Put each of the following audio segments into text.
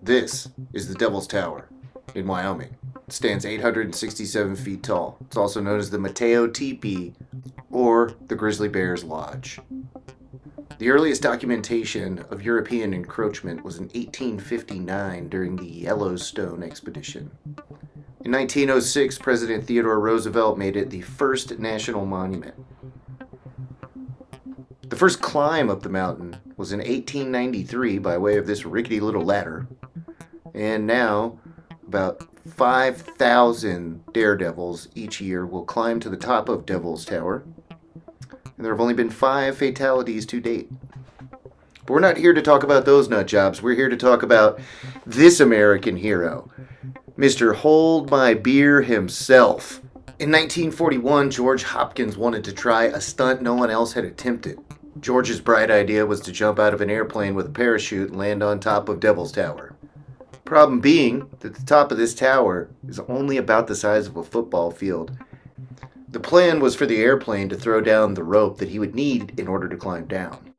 This is the Devil's Tower in Wyoming. It stands 867 feet tall. It's also known as the Mateo Teepee or the Grizzly Bear's Lodge. The earliest documentation of European encroachment was in 1859 during the Yellowstone expedition. In 1906, President Theodore Roosevelt made it the first national monument. The first climb up the mountain was in 1893 by way of this rickety little ladder, and now about 5,000 daredevils each year will climb to the top of Devil's Tower, and there have only been 5 fatalities to date. But we're not here to talk about those nut jobs. We're here to talk about this American hero, Mr. Hold My Beer himself. In 1941, George Hopkins wanted to try a stunt no one else had attempted. George's bright idea was to jump out of an airplane with a parachute and land on top of Devil's Tower. Problem being that the top of this tower is only about the size of a football field. The plan was for the airplane to throw down the rope that he would need in order to climb down.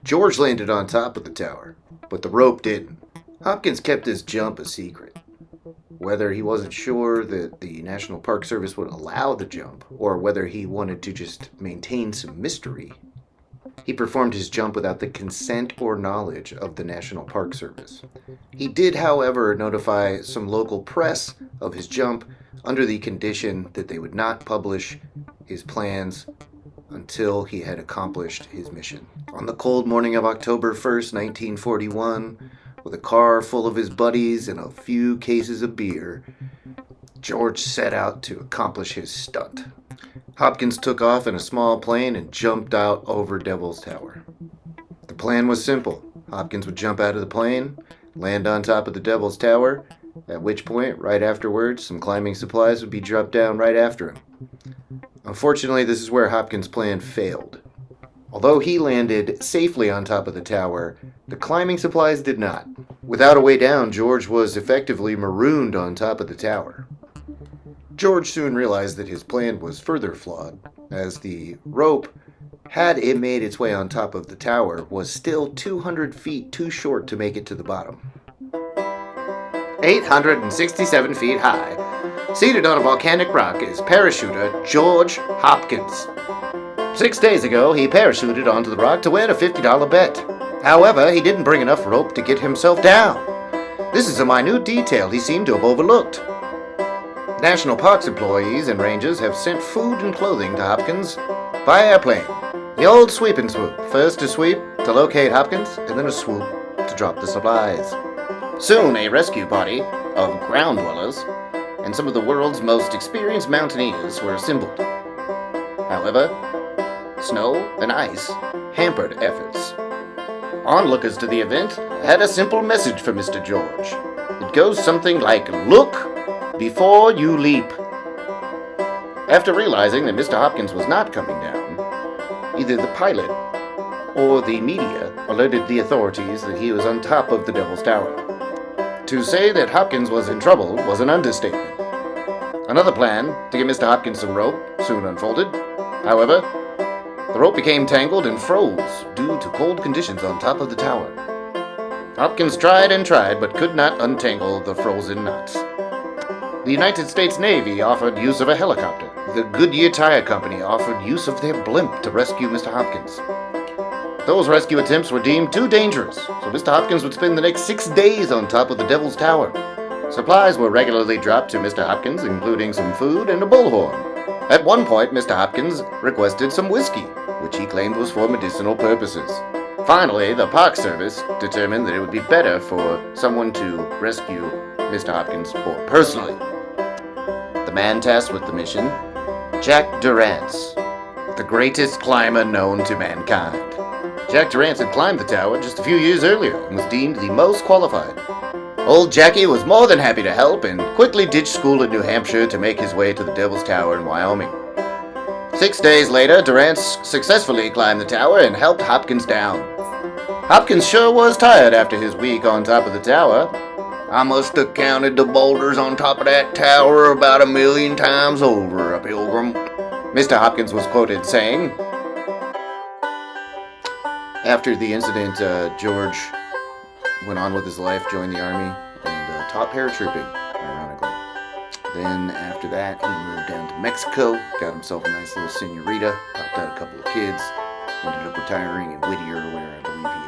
George landed on top of the tower, but the rope didn't. Hopkins kept his jump a secret. Whether he wasn't sure that the National Park Service would allow the jump, or whether he wanted to just maintain some mystery, he performed his jump without the consent or knowledge of the National Park Service. He did, however, notify some local press of his jump under the condition that they would not publish his plans until he had accomplished his mission. On the cold morning of October 1st, 1941, with a car full of his buddies and a few cases of beer, George set out to accomplish his stunt. Hopkins took off in a small plane and jumped out over Devil's Tower. The plan was simple. Hopkins would jump out of the plane, land on top of the Devil's Tower, at which point, right afterwards, some climbing supplies would be dropped down right after him. Unfortunately, this is where Hopkins' plan failed. Although he landed safely on top of the tower, the climbing supplies did not. Without a way down, George was effectively marooned on top of the tower. George soon realized that his plan was further flawed, as the rope, had it made its way on top of the tower, was still 200 feet too short to make it to the bottom. 867 feet high, seated on a volcanic rock, is parachuter George Hopkins. 6 days ago, he parachuted onto the rock to win a $50 bet. However, he didn't bring enough rope to get himself down. This is a minute detail he seemed to have overlooked. National Parks employees and rangers have sent food and clothing to Hopkins by airplane. The old sweep and swoop. First a sweep to locate Hopkins, and then a swoop to drop the supplies. Soon a rescue party of ground dwellers and some of the world's most experienced mountaineers were assembled. However, snow and ice hampered efforts. Onlookers to the event had a simple message for Mr. George. It goes something like, "Look before you leap." After realizing that Mr. Hopkins was not coming down, either the pilot or the media alerted the authorities that he was on top of the Devil's Tower. To say that Hopkins was in trouble was an understatement. Another plan to give Mr. Hopkins some rope soon unfolded. However, the rope became tangled and froze due to cold conditions on top of the tower. Hopkins tried and tried, but could not untangle the frozen knots. The United States Navy offered use of a helicopter. The Goodyear Tire Company offered use of their blimp to rescue Mr. Hopkins. Those rescue attempts were deemed too dangerous, so Mr. Hopkins would spend the next 6 days on top of the Devil's Tower. Supplies were regularly dropped to Mr. Hopkins, including some food and a bullhorn. At one point, Mr. Hopkins requested some whiskey, which he claimed was for medicinal purposes. Finally, the Park Service determined that it would be better for someone to rescue Mr. Hopkins more personally. The man tasked with the mission, Jack Durrance, the greatest climber known to mankind. Jack Durrance had climbed the tower just a few years earlier and was deemed the most qualified. Old Jackie was more than happy to help and quickly ditched school in New Hampshire to make his way to the Devil's Tower in Wyoming. 6 days later, Durrance successfully climbed the tower and helped Hopkins down. Hopkins sure was tired after his week on top of the tower. "I must have counted the boulders on top of that tower about 1,000,000 times over, a pilgrim," Mr. Hopkins was quoted saying. After the incident, George went on with his life, joined the army, and taught paratrooping, ironically. Then after that, he moved down to Mexico, got himself a nice little senorita, popped out a couple of kids, ended up retiring in Whittier, where I believe he